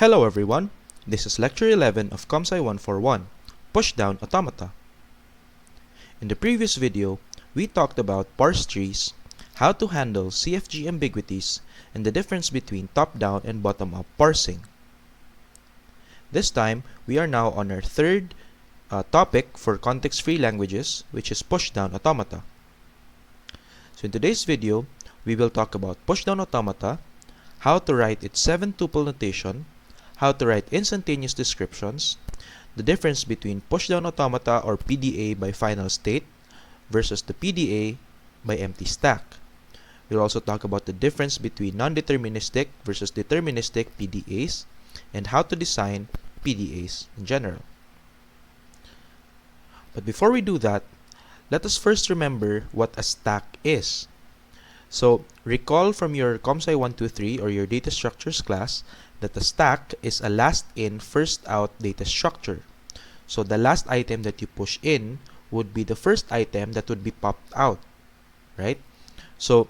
Hello everyone, this is lecture 11 of ComSci 141, Pushdown Automata. In the previous video, we talked about parse trees, how to handle CFG ambiguities, and the difference between top-down and bottom-up parsing. This time, we are now on our third topic for context-free languages, which is Pushdown Automata. So in today's video, we will talk about Pushdown Automata, how to write its 7-tuple notation, how to write instantaneous descriptions, the difference between pushdown automata or PDA by final state versus the PDA by empty stack. We'll also talk about the difference between non-deterministic versus deterministic PDAs and how to design PDAs in general. But before we do that, let us first remember what a stack is. So recall from your ComSci 123 or your data structures class that a stack is a last in, first out data structure. So the last item that you push in would be the first item that would be popped out, right? So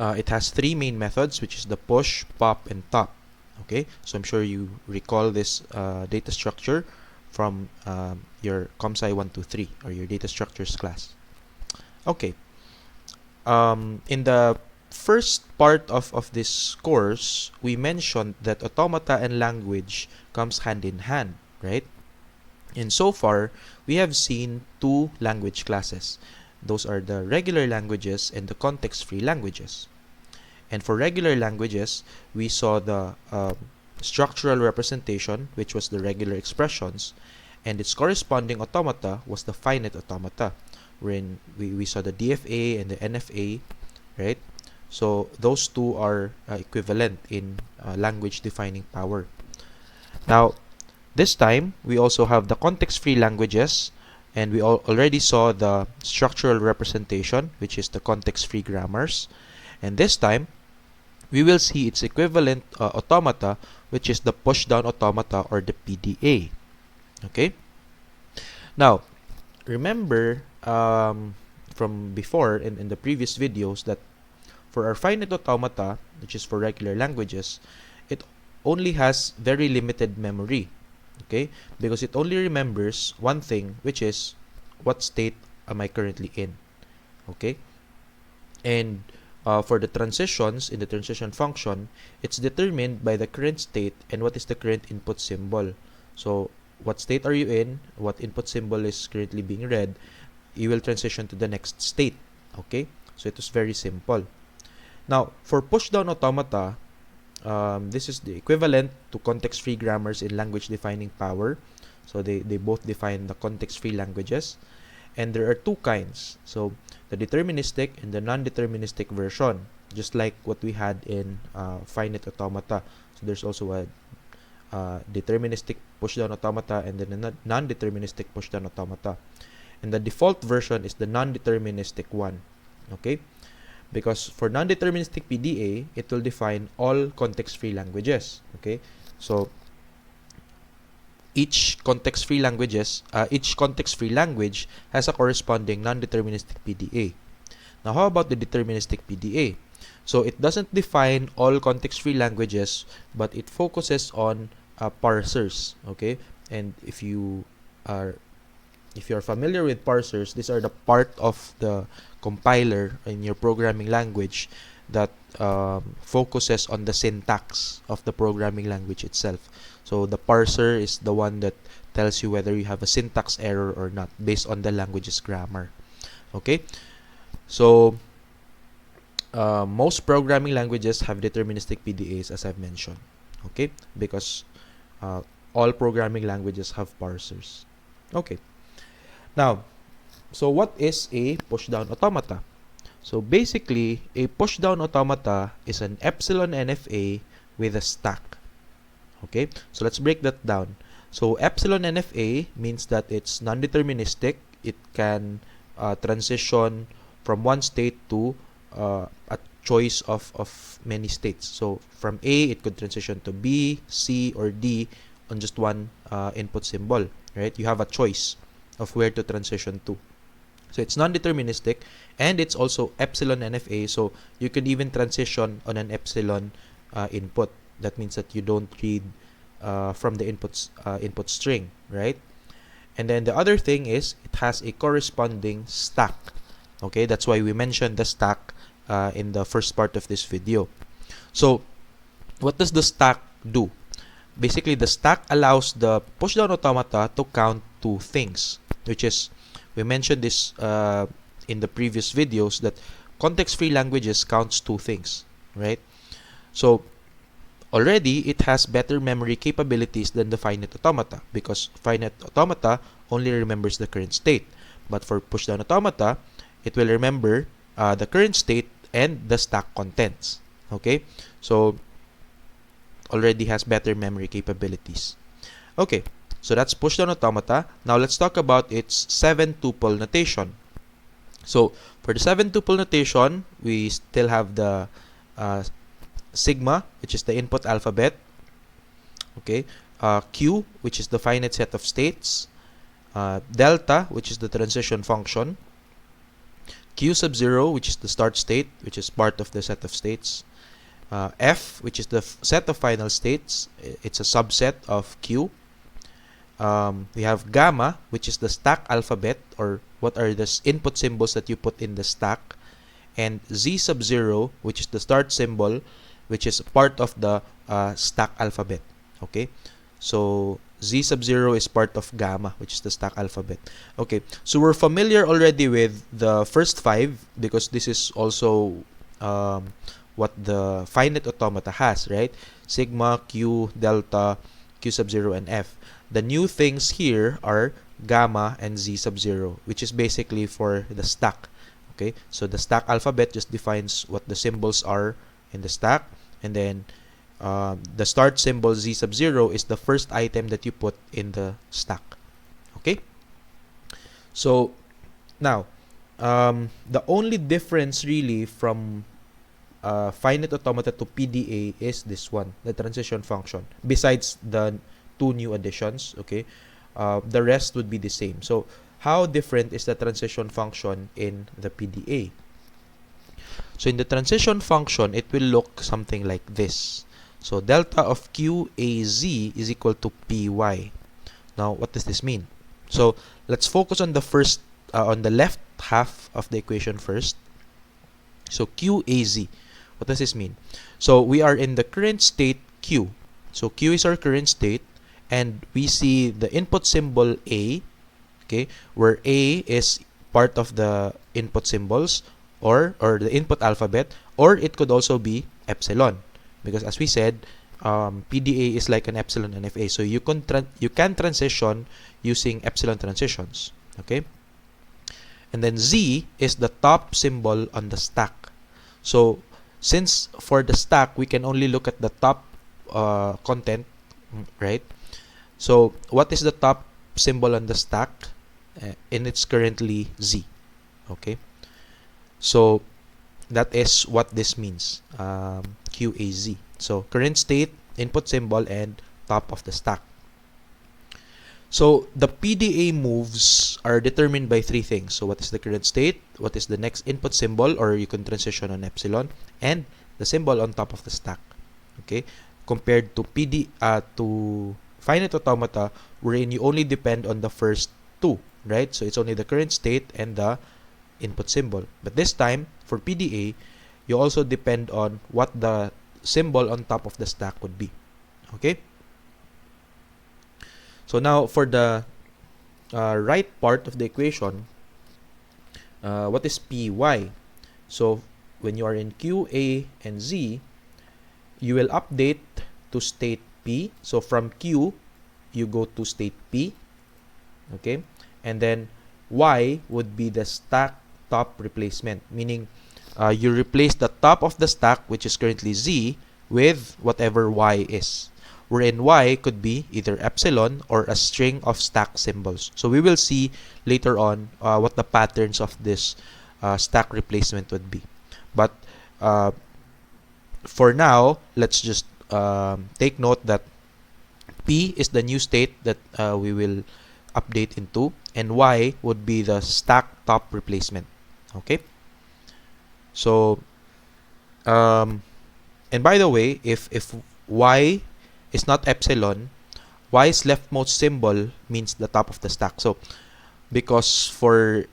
it has three main methods, which is the push, pop, and top. Okay, so I'm sure you recall this data structure from your ComSci 123 or your data structures class. Okay, in the first part of this course, we mentioned that automata and language comes hand in hand, right? And so far, we have seen two language classes. Those are the regular languages and the context-free languages. And for regular languages, we saw the structural representation, which was the regular expressions, and its corresponding automata was the finite automata, wherein we saw the DFA and the NFA, right? So those two are equivalent in language defining power. Now, this time we also have the context-free languages, and we already saw the structural representation, which is the context-free grammars. And this time we will see its equivalent automata, which is the pushdown automata or the PDA. Okay. Now, remember from before in the previous videos that for our finite automata, which is for regular languages, it only has very limited memory, okay? Because it only remembers one thing, which is what state am I currently in, okay? And for the transitions in the transition function, it's determined by the current state and what is the current input symbol. So what state are you in, what input symbol is currently being read, you will transition to the next state, okay? So it was very simple. Now, for pushdown automata, this is the equivalent to context-free grammars in language defining power. So they both define the context-free languages. And there are two kinds. So the deterministic and the non-deterministic version, just like what we had in finite automata. So there's also a deterministic pushdown automata and then a non-deterministic pushdown automata. And the default version is the non-deterministic one. Okay? Because for non-deterministic PDA, it will define all context-free languages. Okay, so each context-free language has a corresponding non-deterministic PDA. Now, how about the deterministic PDA? So it doesn't define all context-free languages, but it focuses on parsers. Okay, and if you are familiar with parsers, these are the part of the compiler in your programming language that focuses on the syntax of the programming language itself. So the parser is the one that tells you whether you have a syntax error or not based on the language's grammar. Okay, so most programming languages have deterministic PDAs, as I've mentioned. Okay, because all programming languages have parsers. Okay. Now, so what is a pushdown automata? So basically, a pushdown automata is an epsilon NFA with a stack. Okay, so let's break that down. So epsilon NFA means that it's non-deterministic. It can transition from one state to a choice of many states. So from A, it could transition to B, C, or D on just one input symbol, right? You have a choice of where to transition to. So it's non-deterministic, and it's also epsilon NFA, so you can even transition on an epsilon input. That means that you don't read from the input string, right? And then the other thing is it has a corresponding stack. Okay, that's why we mentioned the stack in the first part of this video. So what does the stack do? Basically, the stack allows the pushdown automata to count two things, which is, we mentioned this in the previous videos, that context-free languages counts two things, right? So already it has better memory capabilities than the finite automata, because finite automata only remembers the current state, but for pushdown automata it will remember the current state and the stack contents. Okay, so already has better memory capabilities. Okay, so that's pushdown automata. Now let's talk about its 7-tuple notation. So for the 7-tuple notation, we still have the sigma, which is the input alphabet. Okay, q, which is the finite set of states. Delta, which is the transition function. Q sub 0, which is the start state, which is part of the set of states. F, which is the set of final states. It's a subset of Q. We have gamma, which is the stack alphabet, or what are the input symbols that you put in the stack. And Z sub 0, which is the start symbol, which is part of the stack alphabet. Okay, so Z sub 0 is part of gamma, which is the stack alphabet. Okay, so we're familiar already with the first 5 because this is also what the finite automata has, right? Sigma, Q, delta, Q sub 0, and F. The new things here are gamma and Z sub 0, which is basically for the stack. Okay, so the stack alphabet just defines what the symbols are in the stack, and then the start symbol Z sub 0 is the first item that you put in the stack. Okay, so now the only difference really from finite automata to PDA is this one, the transition function. Besides the 2 new additions, okay, the rest would be the same. So how different is the transition function in the PDA? So in the transition function, it will look something like this. So delta of QAZ is equal to PY. Now, what does this mean? So let's focus on the first, on the left half of the equation first. So QAZ, what does this mean? So we are in the current state Q. So Q is our current state, and we see the input symbol A, okay, where A is part of the input symbols or the input alphabet, or it could also be epsilon, because as we said, PDA is like an epsilon NFA, so you can transition using epsilon transitions. Okay, and then Z is the top symbol on the stack. So since for the stack we can only look at the top content, right? So what is the top symbol on the stack? And it's currently Z. Okay, so that is what this means, QAZ. So current state, input symbol, and top of the stack. So the PDA moves are determined by 3 things. So what is the current state, what is the next input symbol, or you can transition on epsilon, and the symbol on top of the stack. Okay, compared to to finite automata, wherein you only depend on the first 2, right? So it's only the current state and the input symbol. But this time for PDA, you also depend on what the symbol on top of the stack would be. Okay, so now for the right part of the equation, what is PY? So when you are in Q, A, and Z, you will update to state P. So from Q, you go to state P. Okay, and then Y would be the stack top replacement, meaning you replace the top of the stack, which is currently Z, with whatever Y is, wherein Y could be either epsilon or a string of stack symbols. So we will see later on what the patterns of this stack replacement would be. But for now, let's just take note that P is the new state that we will update into, and Y would be the stack top replacement. Okay, so and by the way, if y is not epsilon, y's leftmost symbol means the top of the stack. So because for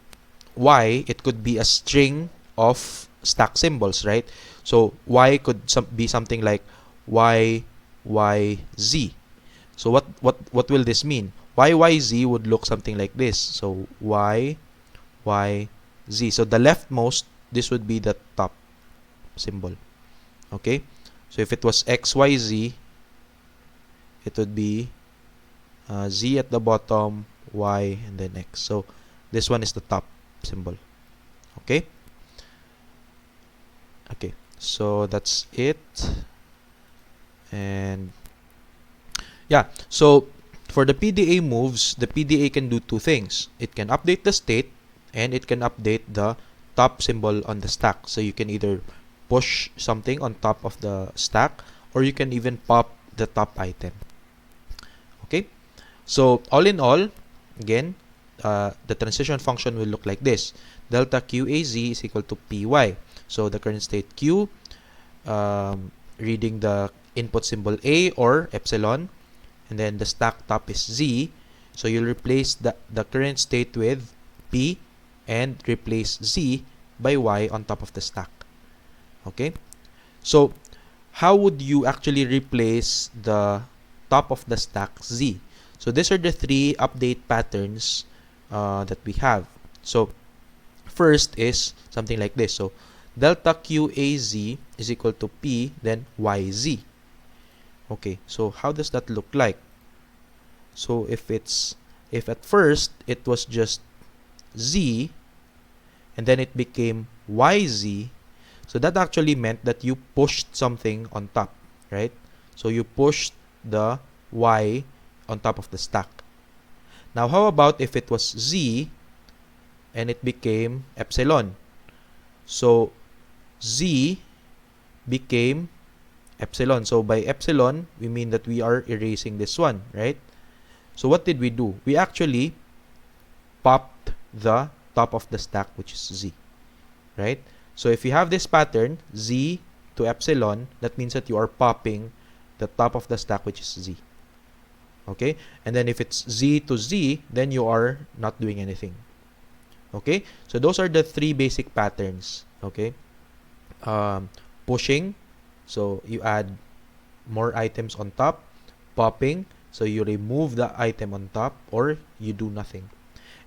y, it could be a string of stack symbols, right? So y could be something like y, y, z. So what will this mean? Y, y, z would look something like this. So y, y, z. So the leftmost, this would be the top symbol. Okay? So if it was x, y, z, it would be z at the bottom, y, and then x. So this one is the top symbol. Okay? Okay. So that's it. And yeah, so for the PDA moves, the PDA can do two things. It can update the state and it can update the top symbol on the stack. So you can either push something on top of the stack or you can even pop the top item. Okay, so all in all, again, the transition function will look like this. Delta QAZ is equal to PY. So the current state Q, reading the input symbol A or epsilon, and then the stack top is Z. So you'll replace the current state with P and replace Z by Y on top of the stack. Okay, so how would you actually replace the top of the stack Z? So these are the three update patterns that we have. So first is something like this. So delta QAZ is equal to P, then YZ. Okay, so how does that look like? So if at first it was just Z and then it became YZ, so that actually meant that you pushed something on top, right? So you pushed the Y on top of the stack. Now how about if it was Z and it became epsilon? So Z became epsilon. So by epsilon, we mean that we are erasing this one, right? So what did we do? We actually popped the top of the stack, which is Z, right? So if you have this pattern, Z to epsilon, that means that you are popping the top of the stack, which is Z. Okay? And then if it's Z to Z, then you are not doing anything. Okay? So those are the three basic patterns. Okay? Pushing, so you add more items on top. Popping, so you remove the item on top, or you do nothing.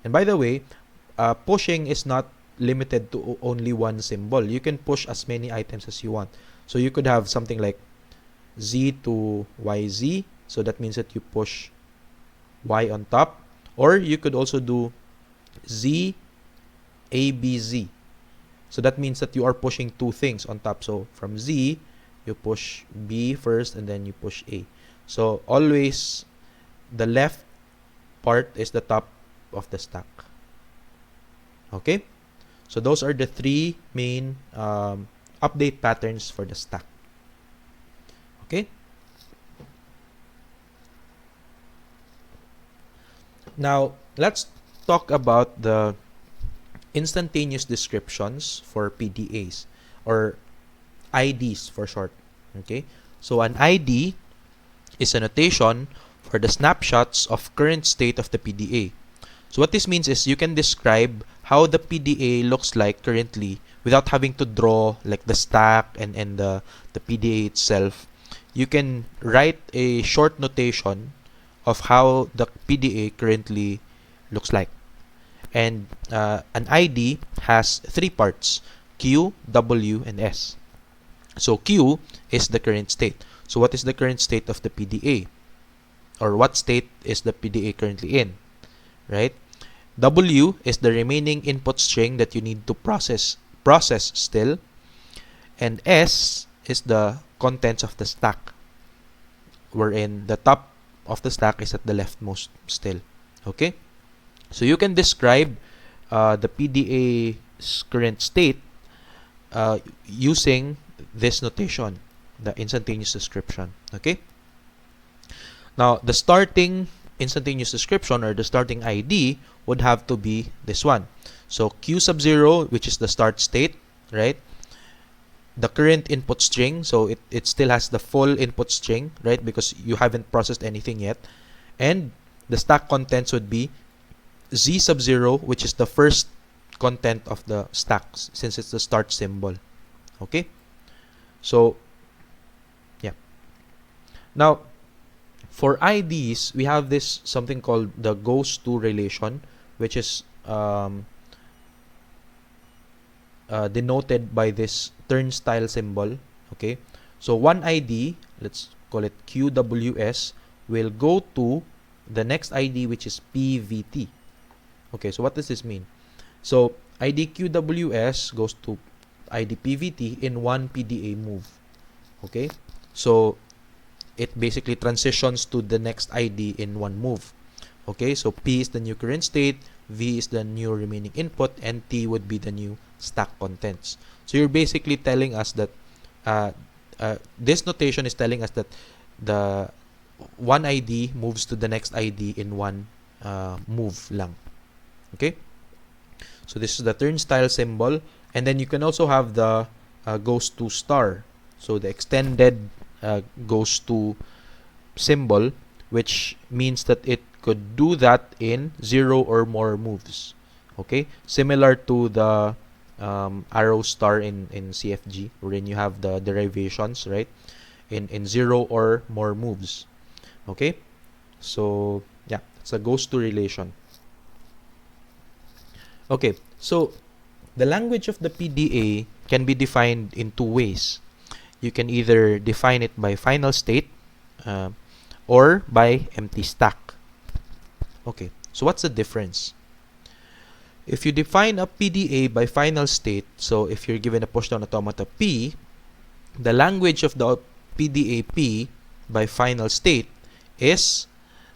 And by the way, pushing is not limited to only one symbol. You can push as many items as you want. So you could have something like Z to YZ, so that means that you push Y on top, or you could also do Z ABZ. So that means that you are pushing two things on top. So from Z, you push B first and then you push A. So always the left part is the top of the stack. Okay? So those are the three main update patterns for the stack. Okay? Now, let's talk about the instantaneous descriptions for PDAs, or IDs for short. Okay? So an ID is a notation for the snapshots of current state of the PDA. So what this means is you can describe how the PDA looks like currently without having to draw like the stack and the PDA itself. You can write a short notation of how the PDA currently looks like. And an ID has three parts: Q, W, and S. So Q is the current state. So what is the current state of the PDA? Or what state is the PDA currently in? Right? W is the remaining input string that you need to process still. And S is the contents of the stack, wherein the top of the stack is at the leftmost still. Okay? So you can describe the PDA's current state using this notation, the instantaneous description. Okay? Now, the starting instantaneous description, or the starting ID, would have to be this one. So Q sub 0, which is the start state, right? the current input string, so it still has the full input string, right? Because you haven't processed anything yet. And the stack contents would be z sub 0, which is the first content of the stack, since it's the start symbol. Okay, so yeah. Now for IDs, we have this something called the goes to relation, which is denoted by this turnstile symbol. Okay, so one ID, let's call it QWS, will go to the next ID, which is PVT. Okay, so what does this mean? So ID QWS goes to ID PVT in one PDA move. Okay, so it basically transitions to the next ID in one move. Okay, so P is the new current state, V is the new remaining input, and T would be the new stack contents. So you're basically telling us that this notation is telling us that the one ID moves to the next ID in one move lang. Okay, so this is the turnstile symbol, and then you can also have the goes to star, so the extended goes to symbol, which means that it could do that in 0 or more moves. Okay, similar to the arrow star in CFG, wherein you have the derivations, right, in 0 or more moves. Okay, so yeah, it's a goes to relation. Okay, so the language of the PDA can be defined in two ways. You can either define it by final state or by empty stack. Okay, so what's the difference? If you define a PDA by final state, so if you're given a pushdown automata P, the language of the PDA P by final state is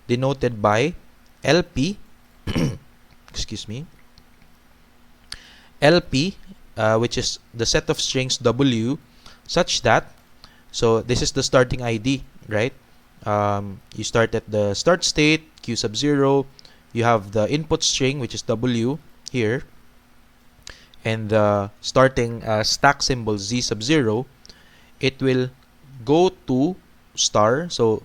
denoted by LP, excuse me, LP, which is the set of strings W, such that, so this is the starting ID, right? You start at the start state, Q sub 0, you have the input string, which is W here, and the starting stack symbol Z sub 0, it will go to star, so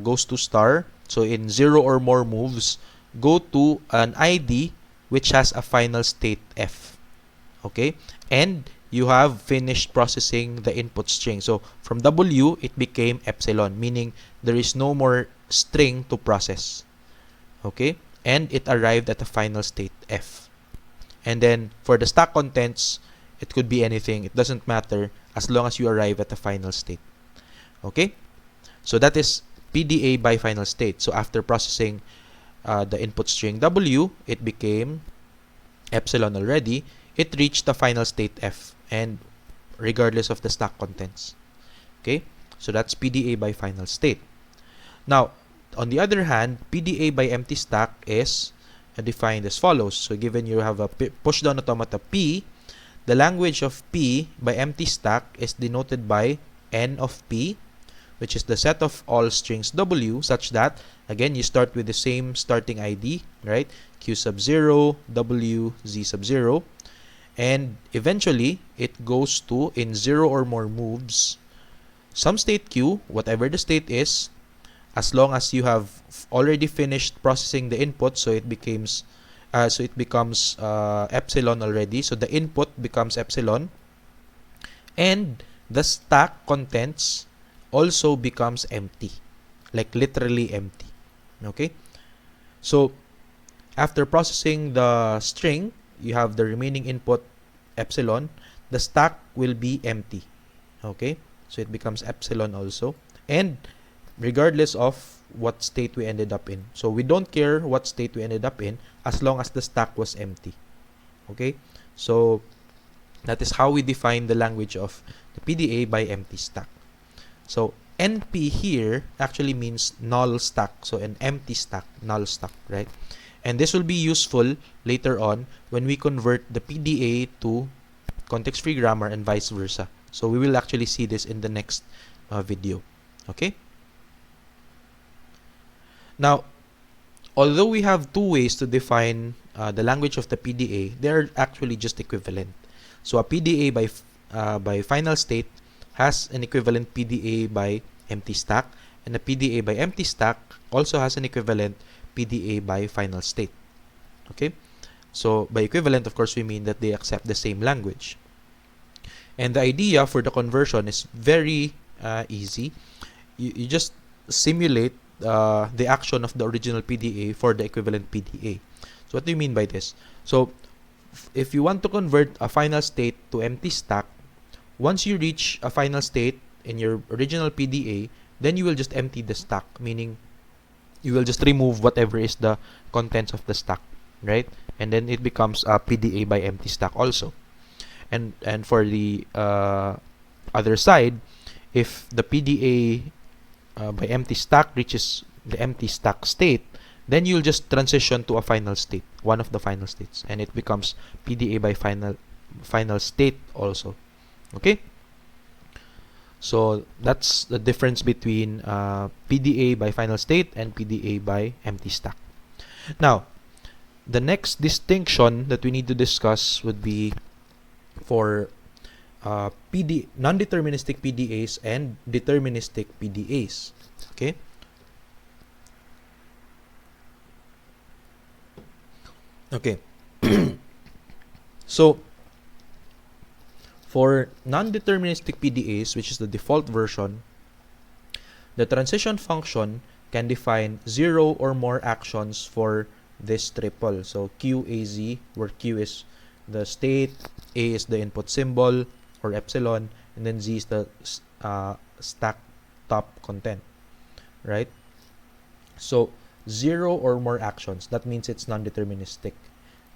goes to star, so in 0 or more moves, go to an ID which has a final state F. Okay, and you have finished processing the input string. So from W, it became epsilon, meaning there is no more string to process. Okay, and it arrived at a final state F. And then for the stack contents, it could be anything. It doesn't matter as long as you arrive at the final state. Okay, so that is PDA by final state. So after processing the input string W, it became epsilon already. It reached the final state F, and regardless of the stack contents. Okay, so that's PDA by final state. Now, on the other hand, PDA by empty stack is defined as follows. So given you have a pushdown automata P, the language of P by empty stack is denoted by N of P, which is the set of all strings W, such that, again, you start with the same starting ID, right? Q sub 0, W, Z sub 0. And eventually, it goes to, in 0 or more moves, some state Q, whatever the state is, as long as you have already finished processing the input, so it becomes epsilon already. So the input becomes epsilon, and the stack contents also becomes empty, like literally empty. Okay, so after processing the string, you have the remaining input epsilon, the stack will be empty. Okay, so it becomes epsilon also, and regardless of what state we ended up in, so we don't care what state we ended up in as long as the stack was empty. Okay, so that is how we define the language of the PDA by empty stack. So NP here actually means null stack, so an empty stack, null stack, right? And this will be useful later on when we convert the PDA to context-free grammar and vice versa. So we will actually see this in the next video. Okay? Now, although we have two ways to define the language of the PDA, they are actually just equivalent. So a PDA by by final state has an equivalent PDA by empty stack, and a PDA by empty stack also has an equivalent PDA by final state. Okay, so by equivalent, of course, we mean that they accept the same language. And the idea for the conversion is very easy. You just simulate the action of the original PDA for the equivalent PDA. So what do you mean by this? So if you want to convert a final state to empty stack, once you reach a final state in your original PDA, then you will just empty the stack, meaning you will just remove whatever is the contents of the stack, right? And then it becomes a PDA by empty stack also. And for the other side, if the PDA by empty stack reaches the empty stack state, then you'll just transition to a final state, one of the final states, and it becomes PDA by final state also. Okay, so that's the difference between PDA by final state and PDA by empty stack. Now, the next distinction that we need to discuss would be for non-deterministic PDAs and deterministic PDAs. Okay. Okay. So for non-deterministic PDAs, which is the default version, the transition function can define 0 or more actions for this triple. So QAZ, where Q is the state, A is the input symbol or epsilon, and then Z is the stack top content, right? So 0 or more actions, that means it's non-deterministic.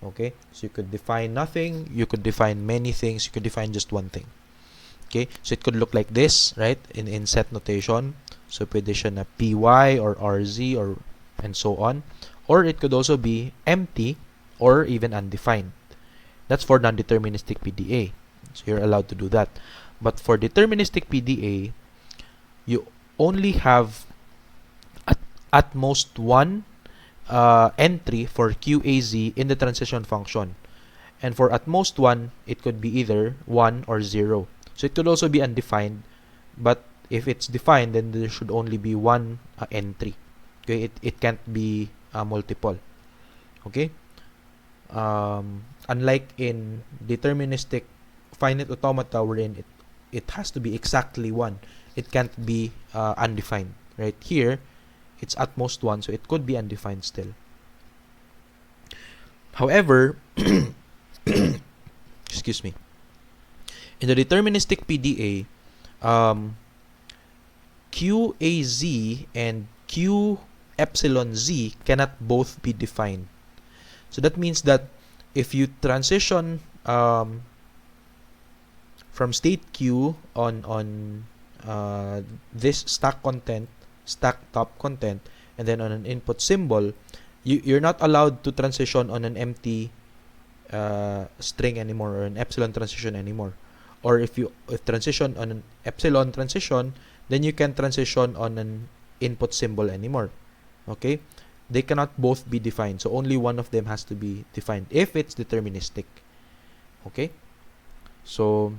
Okay, so you could define nothing, you could define many things, you could define just one thing. Okay, so it could look like this, right, in set notation. So we addition a PY or RZ or and so on, or it could also be empty or even undefined. That's for non-deterministic PDA, so you're allowed to do that. But for deterministic PDA, you only have at most one entry for QAZ in the transition function, and for at most one, it could be either 1 or 0. So it could also be undefined, but if it's defined, then there should only be one entry. Okay, it can't be multiple. Okay, unlike in deterministic finite automata, wherein it has to be exactly 1, it can't be undefined. Right here, it's at most 1, so it could be undefined still. However, excuse me, in the deterministic PDA, QAZ and Q epsilon Z cannot both be defined. So that means that if you transition from state Q on this stack content, stack top content, and then on an input symbol, you're not allowed to transition on an empty string anymore, or an epsilon transition anymore. Or if transition on an epsilon transition, then you can transition on an input symbol anymore. Okay, they cannot both be defined, so only one of them has to be defined if it's deterministic. Okay, so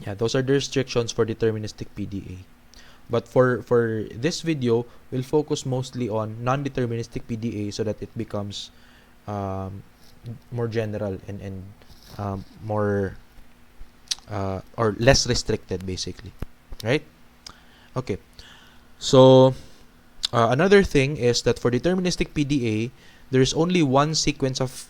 yeah, those are the restrictions for deterministic PDA. But for this video, we'll focus mostly on non-deterministic PDA so that it becomes more general and more or less restricted, basically, right? Okay, so another thing is that for deterministic PDA, there is only one sequence of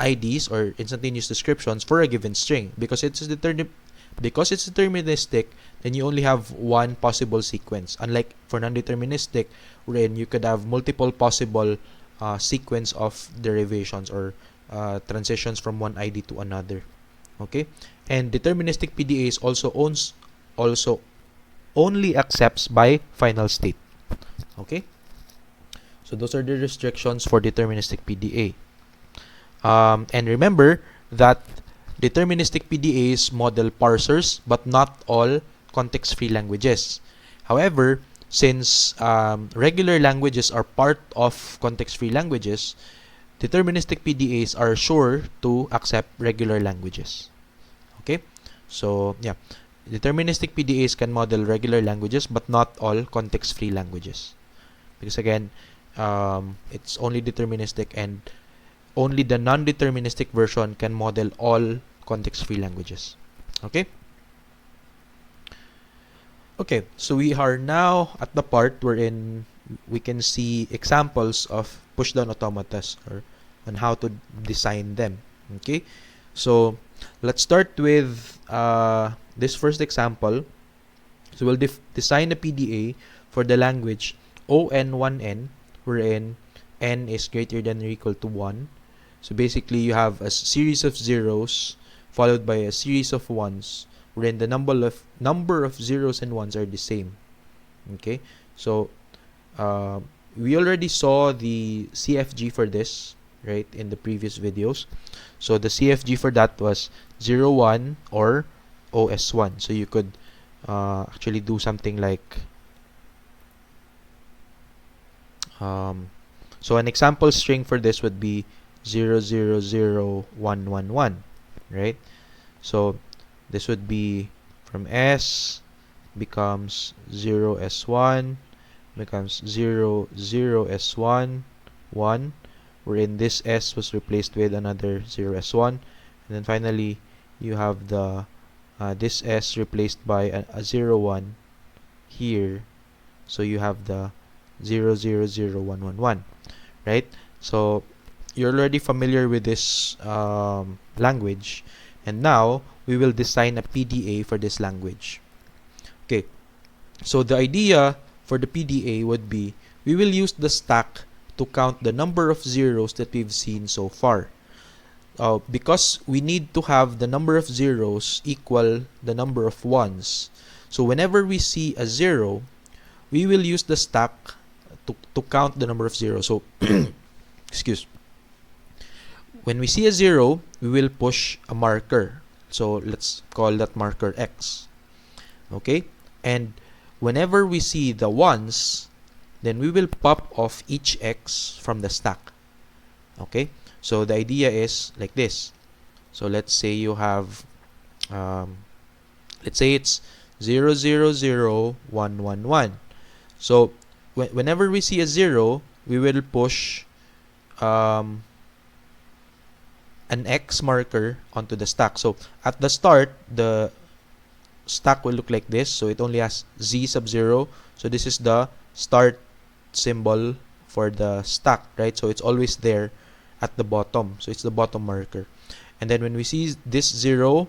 IDs or instantaneous descriptions for a given string. Because it's deterministic, then you only have one possible sequence. Unlike for non-deterministic, wherein you could have multiple possible sequence of derivations or transitions from one ID to another. Okay, and deterministic PDAs also only accepts by final state. Okay, so those are the restrictions for deterministic PDA. And remember that deterministic PDAs model parsers, but not all context-free languages. However, since regular languages are part of context-free languages, deterministic PDAs are sure to accept regular languages. Okay, So yeah, deterministic PDAs can model regular languages, but not all context-free languages, because again, it's only deterministic, and only the non-deterministic version can model all context-free languages. Okay. Okay, so we are now at the part wherein we can see examples of pushdown automatas, or on how to design them. Okay, so let's start with this first example. So we'll design a PDA for the language ON1N, wherein n is greater than or equal to 1. So basically, you have a series of zeros followed by a series of ones, wherein the number of zeros and ones are the same. Okay, so we already saw the CFG for this, right, in the previous videos. So the CFG for that was 0, 1 or OS1. So you could actually do something like so an example string for this would be 0, 0, 0, 1, 1, 1, right? So this would be from S becomes 0S1, becomes 0, 0S1, 1, wherein this S was replaced with another 0S1, and then finally you have the this S replaced by a 0, 1 here, so you have the 0, 0, 0, 1, 1, 1, right? So you're already familiar with this language, and now we will design a PDA for this language. Okay, so the idea for the PDA would be we will use the stack to count the number of zeros that we've seen so far. Because we need to have the number of zeros equal the number of ones. So whenever we see a zero, we will use the stack to count the number of zeros. So, excuse. When we see a zero, we will push a marker. So let's call that marker X. Okay? And whenever we see the ones, then we will pop off each X from the stack. Okay? So the idea is like this. So let's say you have, let's say it's 0, 0, 0, 1, 1, 1. So whenever we see a 0, we will push an X marker onto the stack. So at the start, the stack will look like this. So it only has Z sub 0. So this is the start symbol for the stack, right? So it's always there at the bottom. So it's the bottom marker. And then when we see this 0,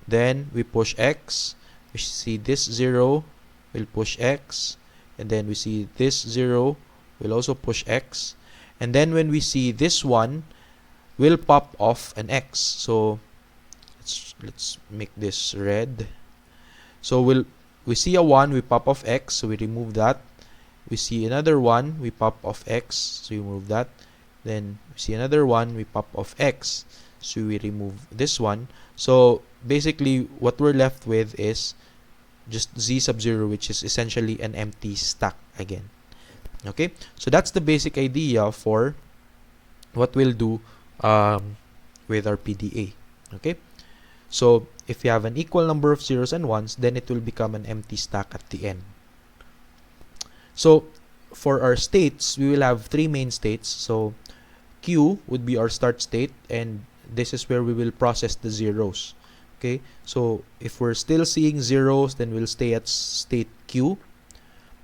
then we push X. We see this 0, we'll push X. And then we see this 0, we'll also push X. And then when we see this 1, we'll pop off an X. So let's make this red. So we see a 1, we pop off X, so we remove that. We see another 1, we pop off X, so we remove that. Then we see another 1, we pop off X, so we remove this one. So basically what we're left with is just Z sub 0, which is essentially an empty stack again. Okay, so that's the basic idea for what we'll do with our PDA. Okay, so if you have an equal number of zeros and ones, then it will become an empty stack at the end. So for our states, we will have three main states. So Q would be our start state, and this is where we will process the zeros. Okay, so if we're still seeing zeros, then we'll stay at state Q.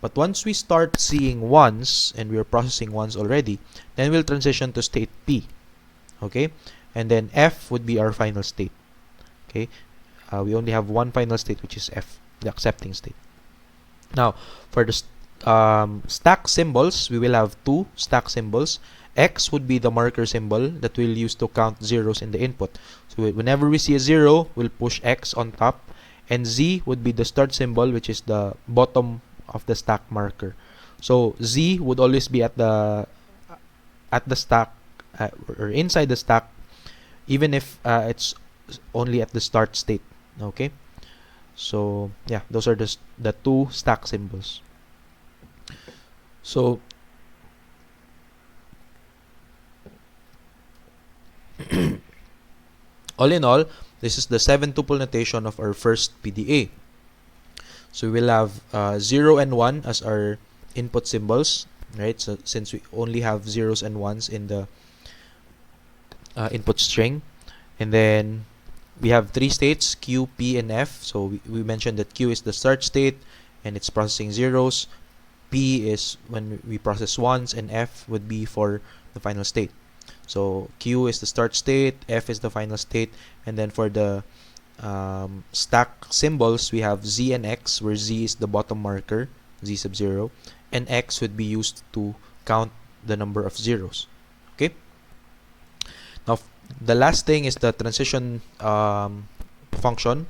But once we start seeing ones, and we're processing ones already, then we'll transition to state P. Okay, and then F would be our final state. Okay, we only have one final state, which is F, the accepting state. Now, for the stack symbols, we will have two stack symbols. X would be the marker symbol that we'll use to count zeros in the input. So whenever we see a 0, we'll push X on top. And Z would be the start symbol, which is the bottom of the stack marker. So Z would always be at the stack or inside the stack, even if it's only at the start state. Okay, so yeah, those are the two stack symbols. So all in all, this is the 7-tuple notation of our first PDA. So we will have 0 and 1 as our input symbols, right? So since we only have zeros and ones in the input string, and then we have 3 states, Q, P, and F. So we mentioned that Q is the start state and it's processing zeros. P is when we process ones, and F would be for the final state. So Q is the start state, F is the final state, and then for the stack symbols, we have Z and X, where Z is the bottom marker, Z sub 0, and X would be used to count the number of zeros. Okay. Now, the last thing is the transition function.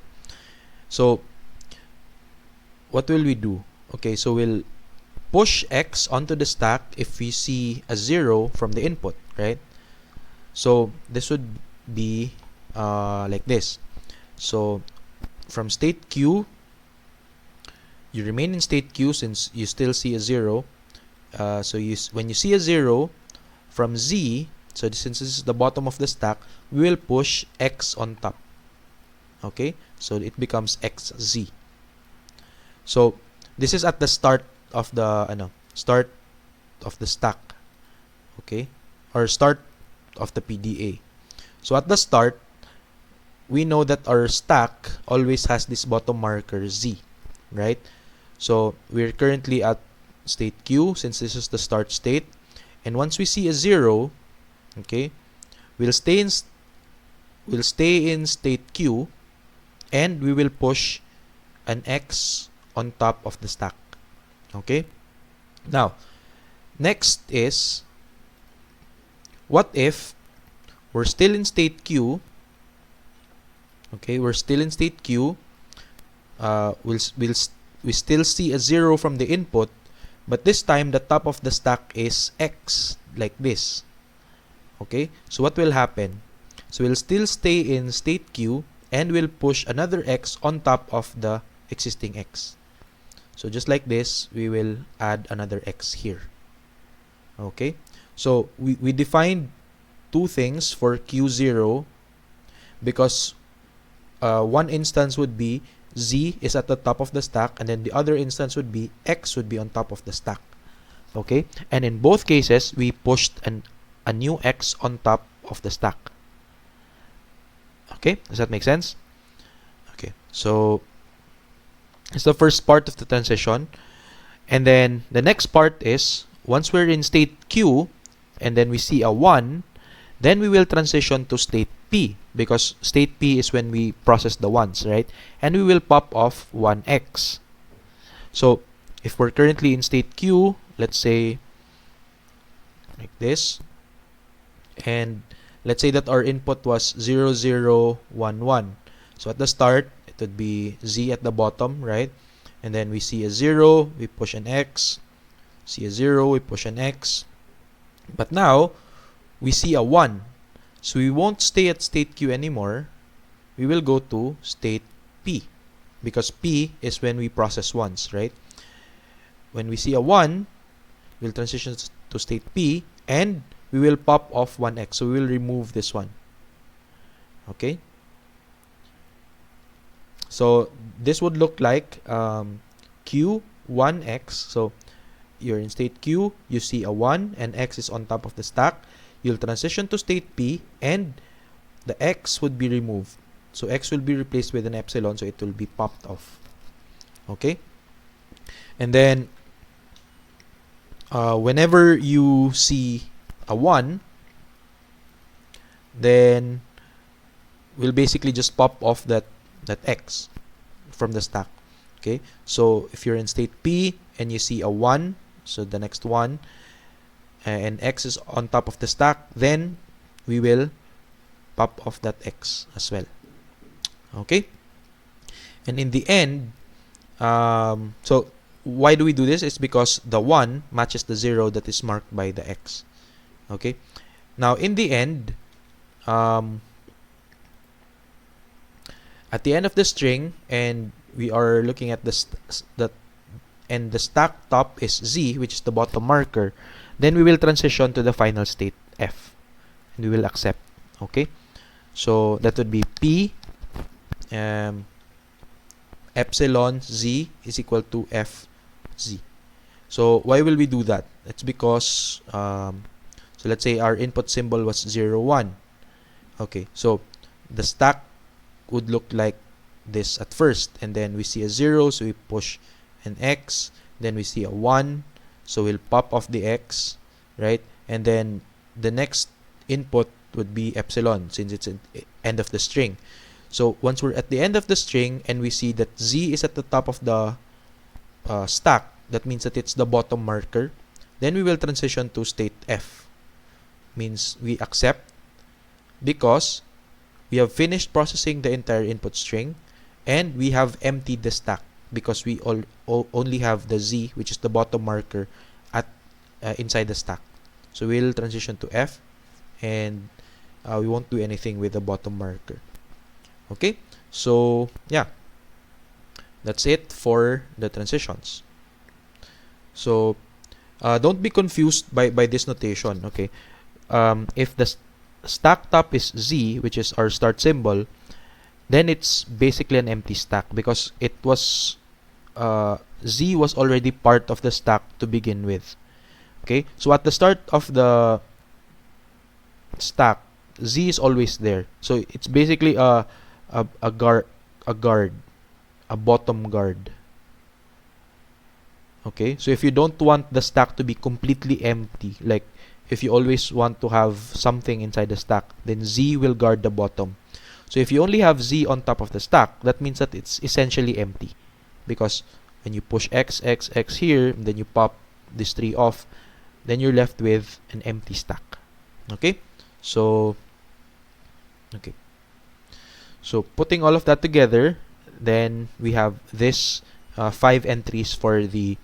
So, what will we do? Okay, so we'll push X onto the stack if we see a 0 from the input, right? So, this would be like this. So, from state Q, you remain in state Q since you still see a 0. So when you see a 0 from Z, so since this is the bottom of the stack, we will push X on top. Okay, so it becomes XZ. So this is at the start of the stack. Okay, or start of the PDA. So at the start, we know that our stack always has this bottom marker Z, right? So we're currently at state Q since this is the start state, and once we see a 0, okay, we'll stay in state Q, and we will push an X on top of the stack. Okay. Now, next is, what if we're still in state Q? Okay, we're still in state Q. We still see a 0 from the input, but this time the top of the stack is X, like this. Okay, so what will happen? So we'll still stay in state Q, and we'll push another X on top of the existing X. So just like this, we will add another X here. Okay, so we defined two things for Q0 because one instance would be Z is at the top of the stack, and then the other instance would be X would be on top of the stack. Okay, and in both cases, we pushed a new X on top of the stack. Okay, does that make sense? Okay, so it's the first part of the transition, and then the next part is once we're in state Q and then we see a 1, then we will transition to state P, because state P is when we process the ones, right? And we will pop off 1X. So if we're currently in state Q, let's say like this, and let's say that our input was 0, 0, 1, 1. So at the start, it would be Z at the bottom, right? And then we see a 0, we push an X. See a 0, we push an X. But now, we see a 1. So we won't stay at state Q anymore. We will go to state P, because P is when we process ones, right? When we see a 1, we'll transition to state P, and we will pop off 1X. So we will remove this one. Okay? So this would look like Q, 1X. So you're in state Q, you see a 1, and X is on top of the stack. You'll transition to state P, and the X would be removed. So X will be replaced with an epsilon, so it will be popped off. Okay? And then, whenever you see a 1, then we'll basically just pop off that X from the stack. Okay? So if you're in state P, and you see a 1, so the next one, and X is on top of the stack, then we will pop off that X as well. Okay? And in the end, so why do we do this? It's because the 1 matches the 0 that is marked by the X. Okay? Now, in the end, at the end of the string, and we are looking at and the stack top is Z, which is the bottom marker, then we will transition to the final state F, and we will accept. Okay, so that would be P epsilon z is equal to fz. So why will we do that? It's because so let's say our input symbol was 0, 1. Okay, so the stack would look like this at first, and then we see a 0, so we push an x, then we see a 1, so we'll pop off the x, right? And then the next input would be epsilon, since it's at the end of the string. So once we're at the end of the string and we see that z is at the top of the stack, that means that it's the bottom marker, then we will transition to state f. Means we accept because we have finished processing the entire input string and we have emptied the stack because we only have the z, which is the bottom marker, at inside the stack. So we'll transition to f, and we won't do anything with the bottom marker. Okay, so yeah, that's it for the transitions. So don't be confused by this notation. Okay, if the stack top is z, which is our start symbol, then it's basically an empty stack because it was z was already part of the stack to begin with. Okay, so at the start of the stack, z is always there. So it's basically a guard, a bottom guard. Okay, so if you don't want the stack to be completely empty, like if you always want to have something inside the stack, then z will guard the bottom. So if you only have z on top of the stack, that means that it's essentially empty, because when you push x, x, x here, then you pop this 3 off, then you're left with an empty stack. Okay, so putting all of that together, then we have this 5 entries for the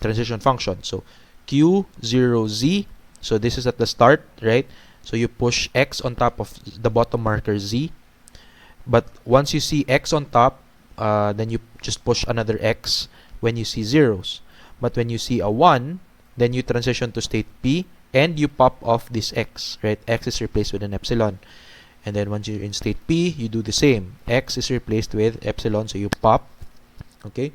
transition function. So q0z, so this is at the start, right? So you push x on top of the bottom marker z, but once you see x on top, then you just push another x when you see zeros. But when you see a 1, then you transition to state p and you pop off this x, right? X is replaced with an epsilon. And then once you're in state p, you do the same. X is replaced with epsilon, so you pop. Okay,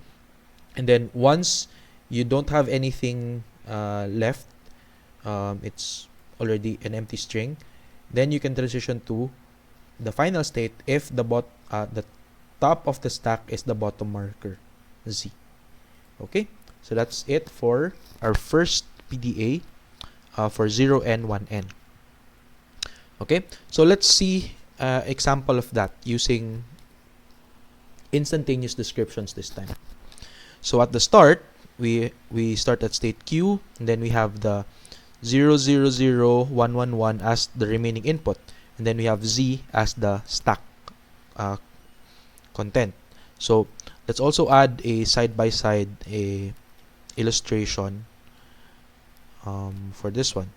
and then once you don't have anything left, it's already an empty string, then you can transition to the final state if the top of the stack is the bottom marker z. Okay, so that's it for our first PDA for 0n, 1n. Okay, so let's see example of that using instantaneous descriptions this time. So at the start, we start at state q, and then we have the 0, 0, 0, 1, 1, 1 as the remaining input, and then we have z as the stack content. So let's also add a side-by-side illustration for this one.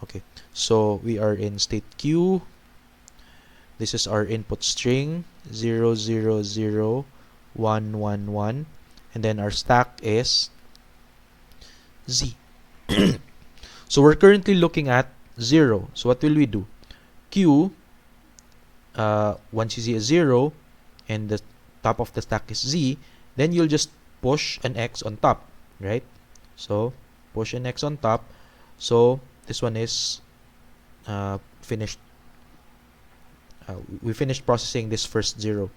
Okay, so we are in state q. This is our input string 0, 0, 0, 1, 1, 1, and then our stack is z. So we're currently looking at 0. So what will we do? Q, once you see a 0 and the top of the stack is z, then you'll just push an x on top, right? So push an x on top. So this one is finished. We finished processing this first 0.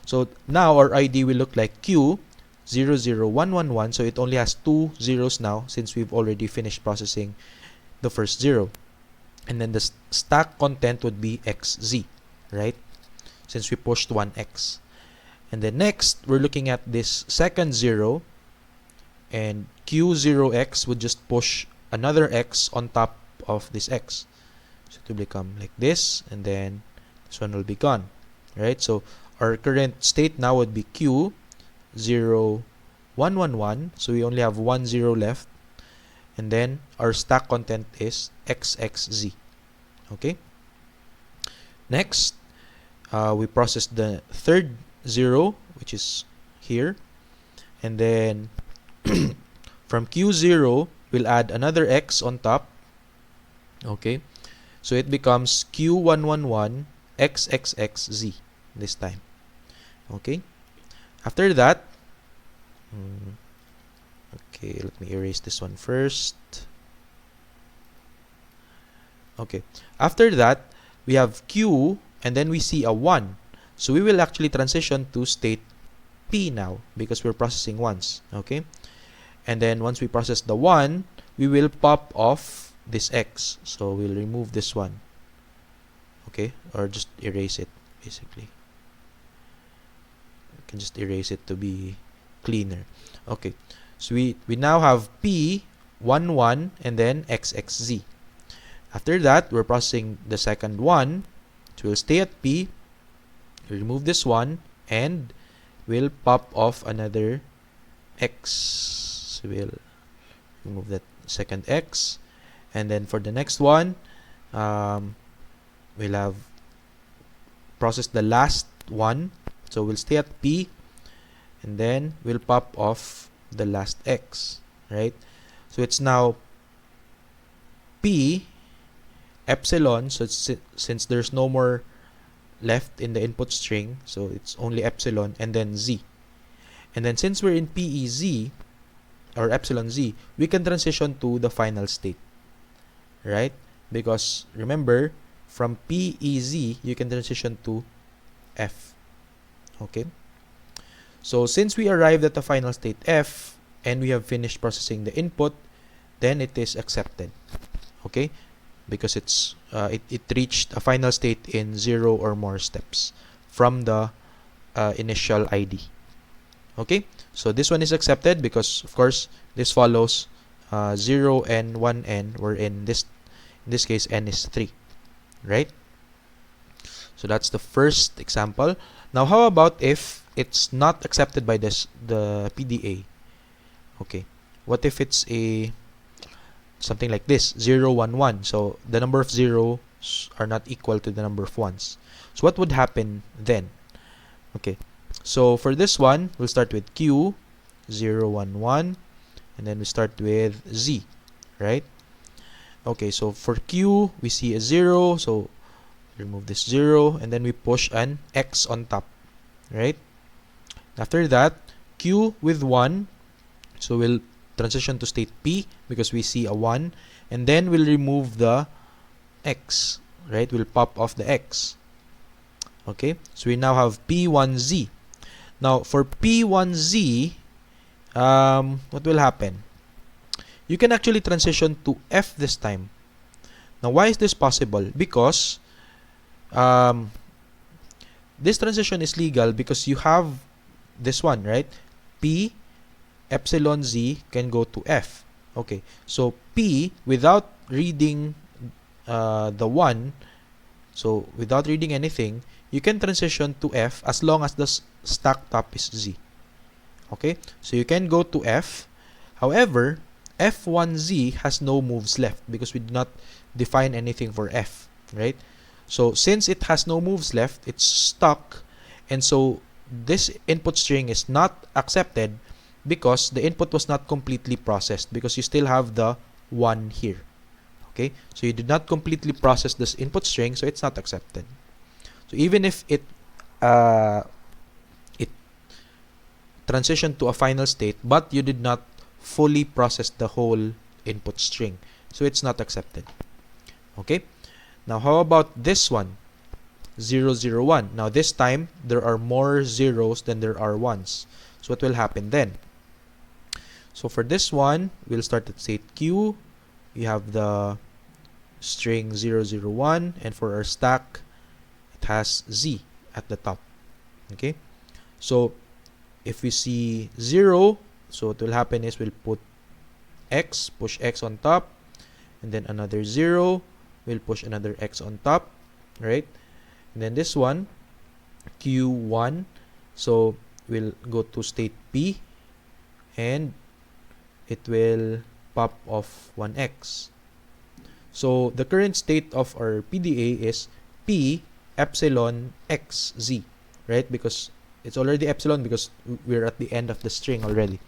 So now our ID will look like q 0, 0, 1, 1, 1. So it only has 2 zeros now since we've already finished processing the first 0. And then the stack content would be xz, right? Since we pushed 1x. And then next, we're looking at this second 0, and q0x would just push another x on top of this x. So it will become like this, and then this one will be gone, right? So our current state now would be q 0, 1, 1, 1. So we only have 1 0 left, and then our stack content is xxz. Okay, next we process the third 0, which is here, and then from q0 we'll add another x on top. Okay, so it becomes q111, xxxz this time. Okay. After that, okay, let me erase this one first. Okay. After that, we have Q, and then we see a 1. So we will actually transition to state P now because we're processing ones. Okay. And then once we process the 1, we will pop off this X. So we'll remove this one. Okay. Or just erase it, basically. You can just erase it to be cleaner. Okay. So we now have P, 1, 1, and then XXZ. After that, we're processing the second one. So we'll stay at P, remove this one, and we'll pop off another X. So we'll remove that second X. And then for the next one, we'll have processed the last one. So we'll stay at P, and then we'll pop off the last X, right? So it's now P epsilon, so it's, since there's no more left in the input string, so it's only epsilon, and then Z. And then since we're in PEZ, or epsilon Z, we can transition to the final state, right? Because remember, from PEZ, you can transition to F. Okay? So since we arrived at the final state F, and we have finished processing the input, then it is accepted. Okay? Because it's it reached a final state in 0 or more steps from the initial ID. Okay, so this one is accepted because of course this follows 0 and 1n, where in this case n is 3, right? So that's the first example. Now how about if it's not accepted by the PDA? Okay, what if it's a something like this, 0, 1, 1. So the number of zeros are not equal to the number of ones. So what would happen then? Okay, so for this one, we'll start with Q, 0, 1, 1, and then we start with Z, right? Okay, so for Q, we see a 0, so remove this 0, and then we push an X on top, right? After that, Q with 1, so we'll transition to state P because we see a 1, and then we'll remove the X, right? We'll pop off the X. Okay, so we now have P1Z. Now for P1Z, what will happen? You can actually transition to F this time. Now why is this possible? Because this transition is legal because you have this one, right? P epsilon Z can go to F. Okay, so P, without reading the 1, so without reading anything, you can transition to F as long as the stack top is Z. Okay, so you can go to F. However, F1Z has no moves left because we did not define anything for F, right? So since it has no moves left, it's stuck, and so this input string is not accepted because the input was not completely processed, because you still have the 1 here. Okay, so you did not completely process this input string, so it's not accepted. So even if it transitioned to a final state, but you did not fully process the whole input string, so it's not accepted. Okay, now how about this one, 0, 0, 1? Now this time there are more zeros than there are ones. So what will happen then? So for this one, we'll start at state Q. You have the string 0, 0, 1, and for our stack, it has Z at the top. Okay, so if we see 0, so what will happen is we'll put X, push X on top, and then another 0, we'll push another X on top, right? And then this one, Q1, so we'll go to state P, and it will pop off 1X. So the current state of our PDA is P epsilon XZ, right? Because it's already epsilon because we're at the end of the string already.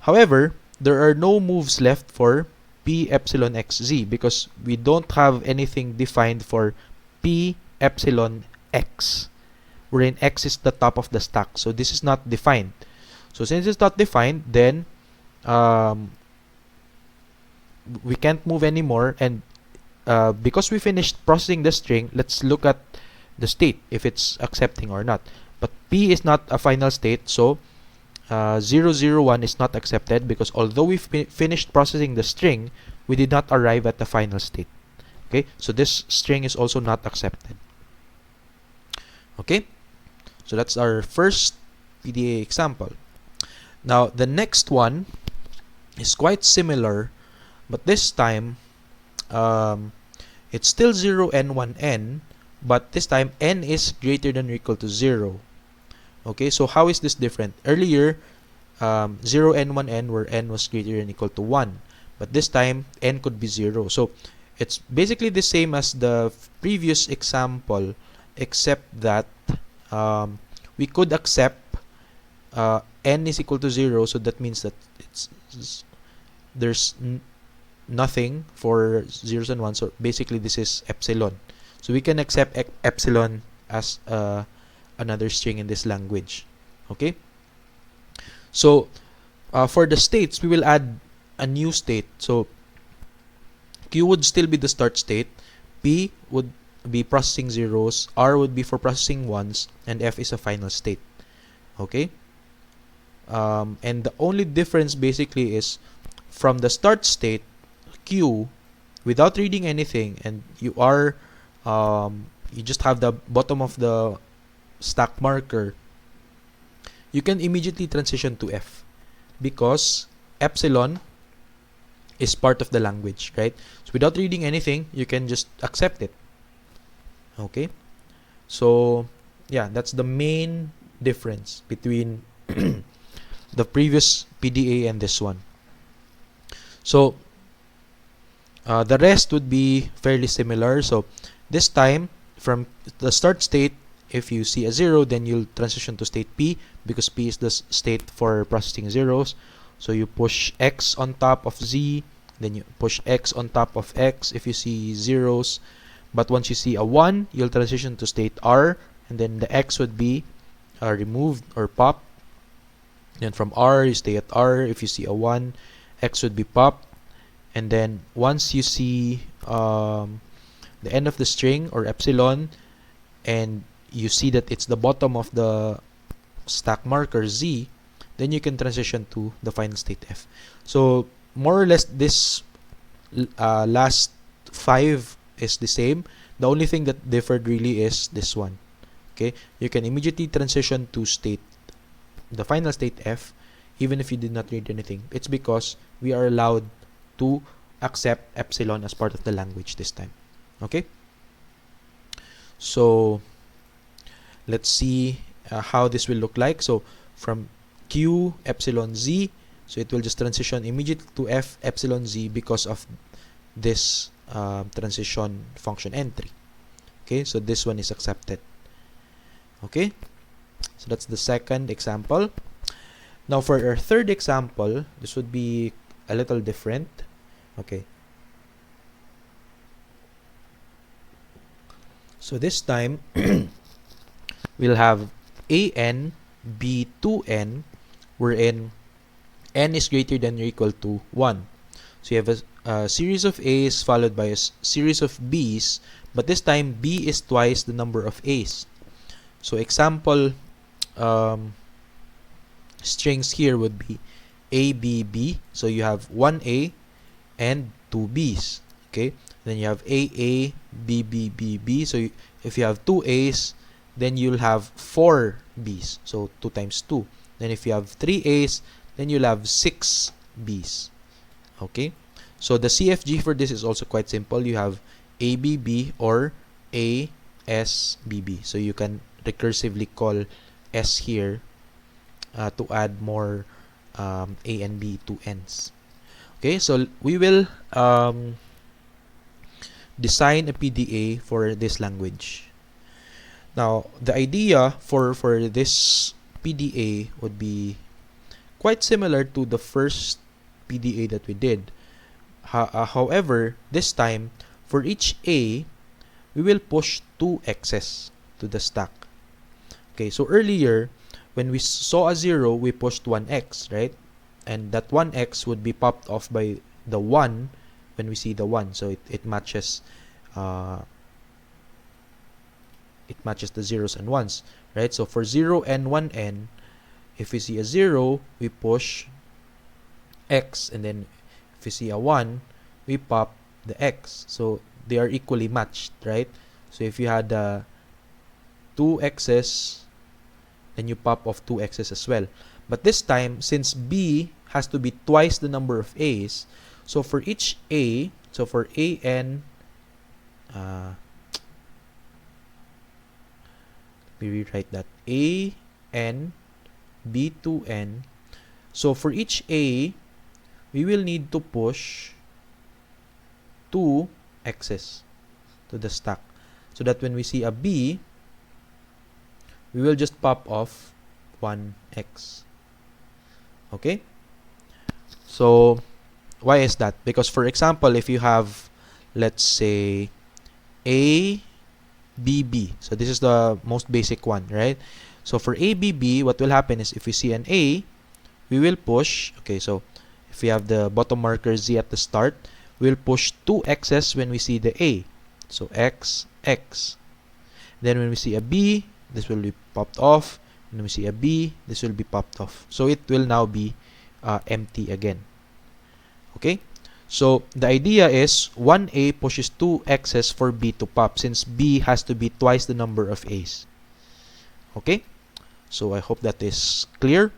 However, there are no moves left for P epsilon XZ because we don't have anything defined for P epsilon x, wherein x is the top of the stack. So this is not defined. So since it's not defined, then we can't move anymore. And because we finished processing the string, let's look at the state, if it's accepting or not. But p is not a final state, so 0, 0, 1 is not accepted, because although we finished processing the string, we did not arrive at the final state. Okay, so this string is also not accepted. Okay, so that's our first PDA example. Now the next one is quite similar, but this time it's still 0n 1n, but this time n is greater than or equal to 0. Okay, so how is this different? Earlier 0n 1n, where n was greater than or equal to 1, but this time n could be 0. So it's basically the same as the previous example, except that we could accept n is equal to 0, so that means that there's nothing for zeros and ones. So basically this is epsilon. So we can accept epsilon as another string in this language. Okay, so for the states, we will add a new state. So Q would still be the start state, P would be processing zeros, R would be for processing ones, and F is a final state. Okay, and the only difference basically is from the start state, Q, without reading anything, and you are you just have the bottom of the stack marker, you can immediately transition to F, because epsilon is part of the language, right? So without reading anything, you can just accept it. Okay, so yeah, that's the main difference between the previous PDA and this one. So the rest would be fairly similar. So this time, from the start state, if you see a 0, then you'll transition to state P, because P is the state for processing zeros. So you push X on top of Z, then you push X on top of X if you see zeros. But once you see a 1, you'll transition to state R, and then the X would be removed or popped. Then from R, you stay at R. If you see a 1, X would be popped. And then once you see the end of the string, or epsilon, and you see that it's the bottom of the stack marker Z, then you can transition to the final state F. So more or less this last 5 is the same. The only thing that differed really is this one. Okay, you can immediately transition to the final state F, even if you did not read anything. It's because we are allowed to accept epsilon as part of the language this time. Okay, so let's see how this will look like. So from Q epsilon Z, so it will just transition immediately to F epsilon Z because of this transition function entry. Okay, so this one is accepted. Okay, so that's the second example. Now for our third example, this would be a little different. Okay, so this time we'll have an b 2n, wherein n is greater than or equal to 1. So you have a series of a's followed by a series of b's, but this time b is twice the number of a's. So example strings here would be a, b, b. So you have 1a and 2 b's. Okay, then you have a, b, b, b, b. So if you have 2 a's, then you'll have 4 b's. So 2 times 2. Then if you have 3 a's, then you'll have 6 b's. Okay, so the CFG for this is also quite simple. You have ABB or ASBB. So you can recursively call S here to add more A and B to N's. Okay, so we will design a PDA for this language. Now, the idea for this PDA would be quite similar to the first PDA that we did. However, this time, for each A, we will push 2x's to the stack. Okay, so earlier, when we saw a 0, we pushed 1x, right? And that 1x would be popped off by the 1 when we see the 1. So it matches the zeros and ones, right? So for 0 and 1n, if we see a 0, we push x, and then if we see a 1, we pop the x. So they are equally matched, right? So if you had 2x's, then you pop off 2x's as well. But this time, since b has to be twice the number of a's, so for each a, so for an, let me rewrite that, a n b to n. So for each a, we will need to push 2 x's to the stack, so that when we see a b, we will just pop off 1x. Okay? So why is that? Because for example, if you have, let's say, a b b, so this is the most basic one, right? So for a b b, what will happen is if we see an a, we will push, okay, so if we have the bottom marker z at the start, we'll push 2 x's when we see the a, so x, x. Then when we see a b, this will be popped off. When we see a b, this will be popped off. So it will now be empty again. Okay? So the idea is 1a pushes 2 x's for b to pop, since b has to be twice the number of a's. Okay? So I hope that is clear.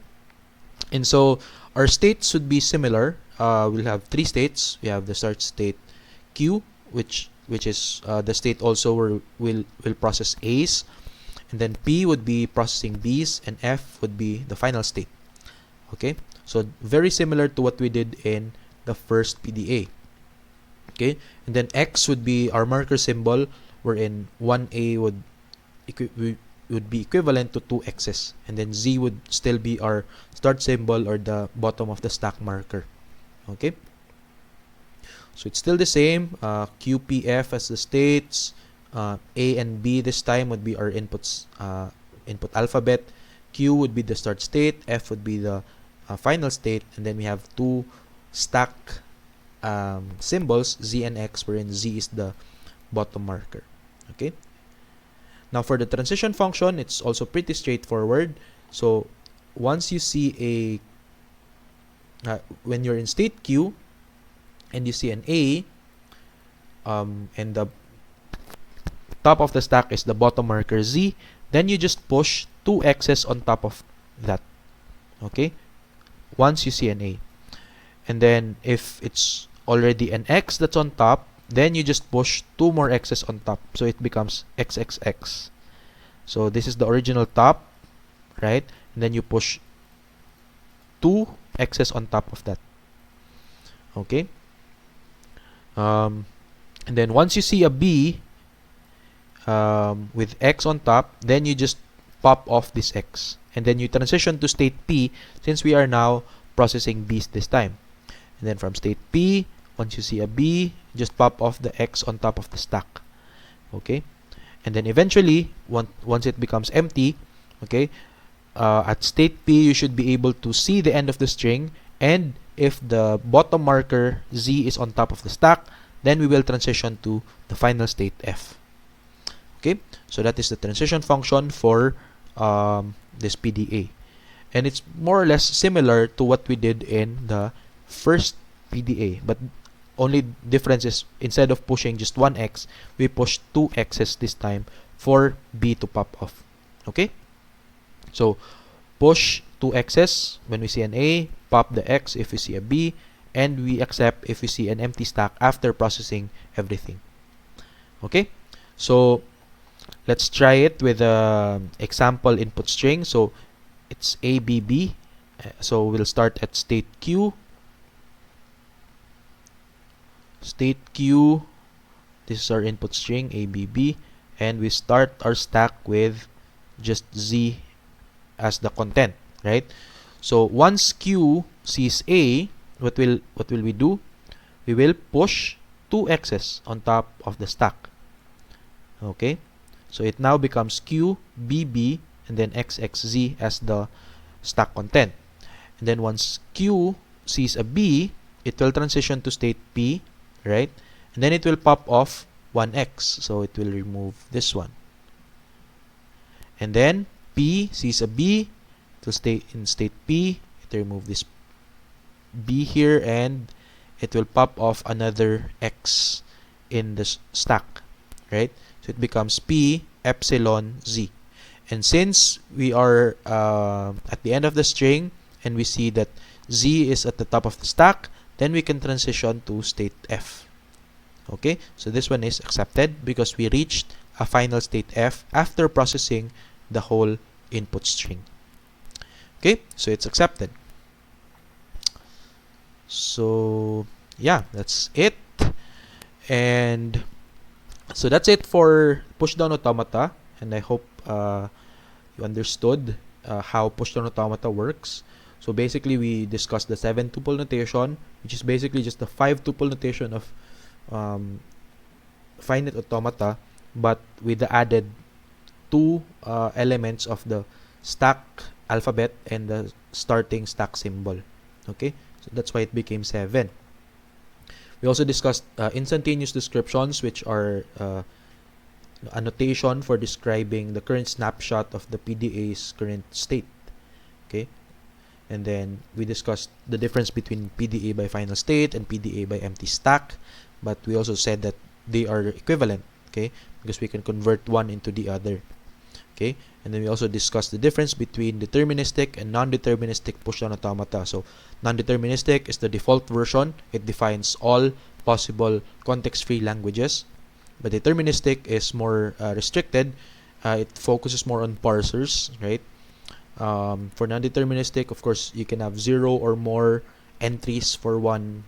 And so our states should be similar. We'll have 3 states. We have the start state q, which is the state also where we'll process a's. And then P would be processing B's, and F would be the final state. Okay, so very similar to what we did in the first PDA. Okay, and then X would be our marker symbol, wherein 1A would be equivalent to 2 X's, and then Z would still be our start symbol or the bottom of the stack marker. Okay, so it's still the same. QPF as the states. A and B this time would be our inputs, input alphabet. Q would be the start state. F would be the final state. And then we have 2 stack symbols, Z and X, wherein Z is the bottom marker. Okay. Now for the transition function, it's also pretty straightforward. So once you see when you're in state Q and you see an A, and the top of the stack is the bottom marker Z, then you just push 2 x's on top of that. Okay, once you see an A. And then if it's already an X that's on top, then you just push 2 more x's on top, so it becomes XXX. So this is the original top, right? And then you push 2 x's on top of that. Okay, and then once you see a B with X on top, then you just pop off this X, and then you transition to state P, since we are now processing B's this time. And then from state P, once you see a B, just pop off the X on top of the stack. Okay, and then eventually once it becomes empty, okay, at state P you should be able to see the end of the string, and if the bottom marker Z is on top of the stack, then we will transition to the final state F. Okay, so that is the transition function for this PDA, and it's more or less similar to what we did in the first PDA, but only difference is instead of pushing just 1x, we push 2 x's this time for B to pop off. Okay, so push 2 x's when we see an A, pop the X if we see a B, and we accept if we see an empty stack after processing everything. Okay, so let's try it with an example input string. So it's ABB. So we'll start at state Q. State Q. This is our input string ABB, and we start our stack with just Z as the content, right? So once Q sees A, what will we do? We will push 2 x's on top of the stack. Okay, so it now becomes Q, BB, and then XXZ as the stack content. And then once Q sees a B, it will transition to state P, right? And then it will pop off 1X, so it will remove this one. And then P sees a B, it will stay in state P, it will remove this B here, and it will pop off another X in the stack, right? So it becomes P epsilon Z. And since we are at the end of the string and we see that Z is at the top of the stack, then we can transition to state F. Okay, so this one is accepted because we reached a final state F after processing the whole input string. Okay, so it's accepted. So yeah, that's it. And so that's it for Pushdown Automata, and I hope you understood how Pushdown Automata works. So basically, we discussed the 7-tuple notation, which is basically just the 5-tuple notation of finite automata, but with the added 2 elements of the stack alphabet and the starting stack symbol. Okay, so that's why it became 7. We also discussed instantaneous descriptions, which are a notation for describing the current snapshot of the PDA's current state. Okay, and then we discussed the difference between PDA by final state and PDA by empty stack, but we also said that they are equivalent, okay, because we can convert one into the other. Okay, and then we also discussed the difference between deterministic and non-deterministic pushdown automata. So non-deterministic is the default version. It defines all possible context-free languages, but deterministic is more restricted. It focuses more on parsers, right? For non-deterministic, of course, you can have 0 or more entries for one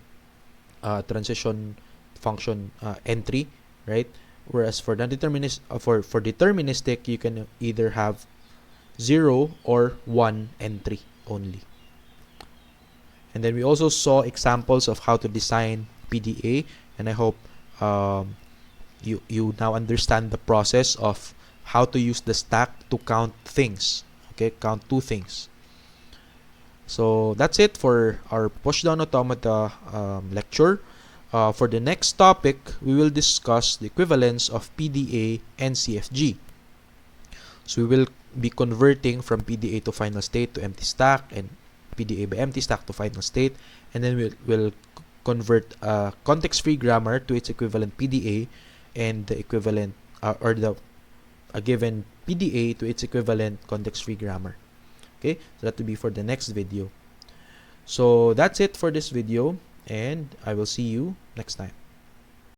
transition function entry, right? Whereas for for deterministic, you can either have 0 or 1 entry only. And then we also saw examples of how to design PDA, and I hope you now understand the process of how to use the stack to count things. Okay, count 2 things. So that's it for our pushdown automata lecture. For the next topic, we will discuss the equivalence of PDA and CFG. So we will be converting from PDA to final state to empty stack, and PDA by empty stack to final state, and then we'll convert context-free grammar to its equivalent PDA, and the equivalent a given PDA to its equivalent context-free grammar. Okay, so that will be for the next video. So that's it for this video, and I will see you next time.